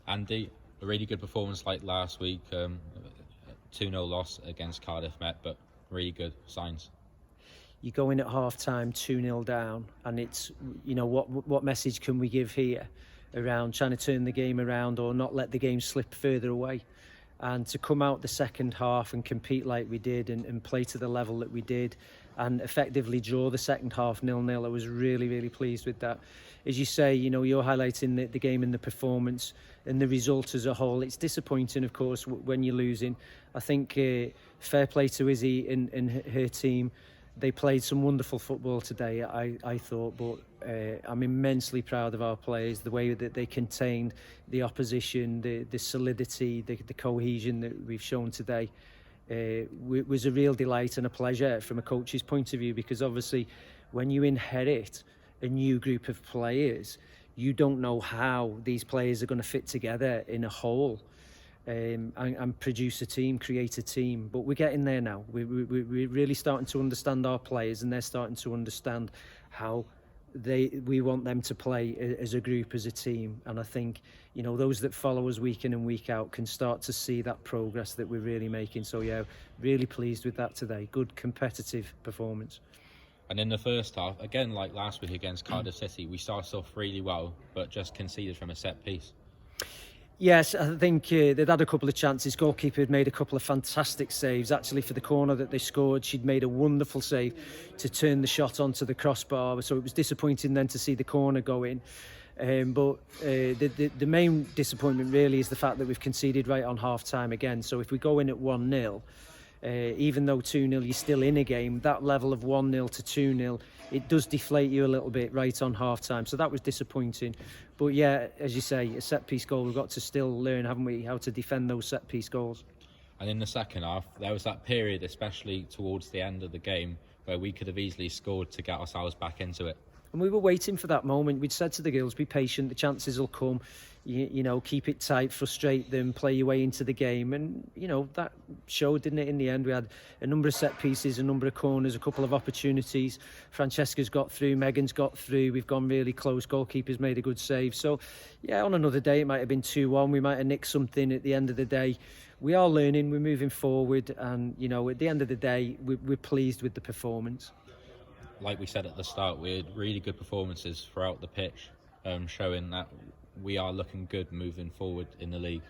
Andy, a really good performance like last week, 2-0 loss against Cardiff Met, but really good signs. You go in at half-time 2-0 down, and it's, what message can we give here around trying to turn the game around or not let the game slip further away? And to come out the second half and compete like we did and play to the level that we did and effectively draw the second half 0-0, I was really, really pleased with that. As you say, you're highlighting the game and the performance and the result as a whole. It's disappointing, of course, when you're losing. I think fair play to Izzy and her team. They played some wonderful football today, I thought, but I'm immensely proud of our players, the way that they contained the opposition, the solidity, the cohesion that we've shown today. Was a real delight and a pleasure from a coach's point of view, because obviously when you inherit a new group of players, you don't know how these players are going to fit together in a whole. And produce a team, create a team. But we're getting there now. We're really starting to understand our players, and they're starting to understand how we want them to play as a group, as a team. And I think, those that follow us week in and week out can start to see that progress that we're really making. So yeah, really pleased with that today. Good competitive performance. And in the first half, again like last week against Cardiff City, we started off really well, but just conceded from a set piece. Yes, I think they'd had a couple of chances. Goalkeeper had made a couple of fantastic saves. Actually, for the corner that they scored, she'd made a wonderful save to turn the shot onto the crossbar. So it was disappointing then to see the corner go in. But the main disappointment really is the fact that we've conceded right on half-time again. So if we go in at 1-0, even though 2-0 you're still in a game, that level of 1-0 to 2-0, it does deflate you a little bit right on half-time. So that was disappointing. But yeah, as you say, a set-piece goal, we've got to still learn, haven't we, how to defend those set-piece goals. And in the second half, there was that period, especially towards the end of the game, where we could have easily scored to get ourselves back into it. And we were waiting for that moment. We'd said to the girls, be patient, the chances will come. Keep it tight, frustrate them, play your way into the game. And, that showed, didn't it, in the end? We had a number of set pieces, a number of corners, a couple of opportunities. Francesca's got through, Megan's got through. We've gone really close. Goalkeeper's made a good save. So, yeah, on another day, it might have been 2-1. We might have nicked something at the end of the day. We are learning, we're moving forward. And, at the end of the day, we're pleased with the performance. Like we said at the start, we had really good performances throughout the pitch, showing that we are looking good moving forward in the league.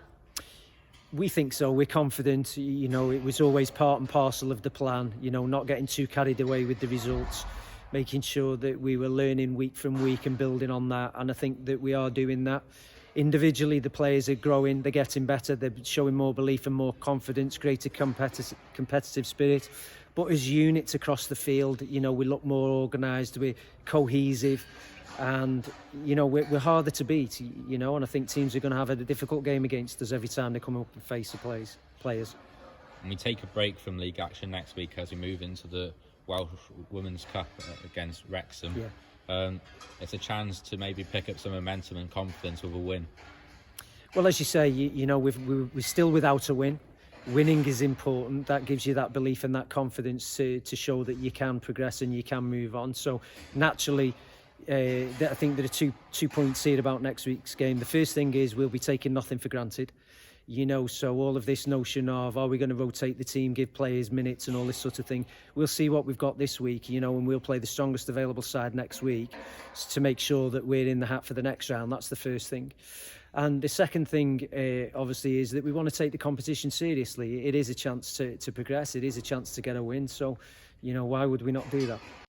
We think so. We're confident. It was always part and parcel of the plan, not getting too carried away with the results, making sure that we were learning week from week and building on that. And I think that we are doing that. Individually, the players are growing, they're getting better, they're showing more belief and more confidence, greater competitive spirit. But as units across the field, we look more organised, we're cohesive, and, we're harder to beat, and I think teams are going to have a difficult game against us every time they come up and face the players. And we take a break from league action next week as we move into the Welsh Women's Cup against Wrexham. Yeah. It's a chance to maybe pick up some momentum and confidence with a win. Well, as you say, we're still without a win. Winning is important. That gives you that belief and that confidence to show that you can progress and you can move on. So naturally, I think there are two points here about next week's game. The first thing is we'll be taking nothing for granted. So all of this notion of, are we going to rotate the team, give players minutes and all this sort of thing, we'll see what we've got this week, and we'll play the strongest available side next week to make sure that we're in the hat for the next round. That's the first thing. And the second thing, obviously, is that we want to take the competition seriously. It is a chance to progress. It is a chance to get a win. So, why would we not do that?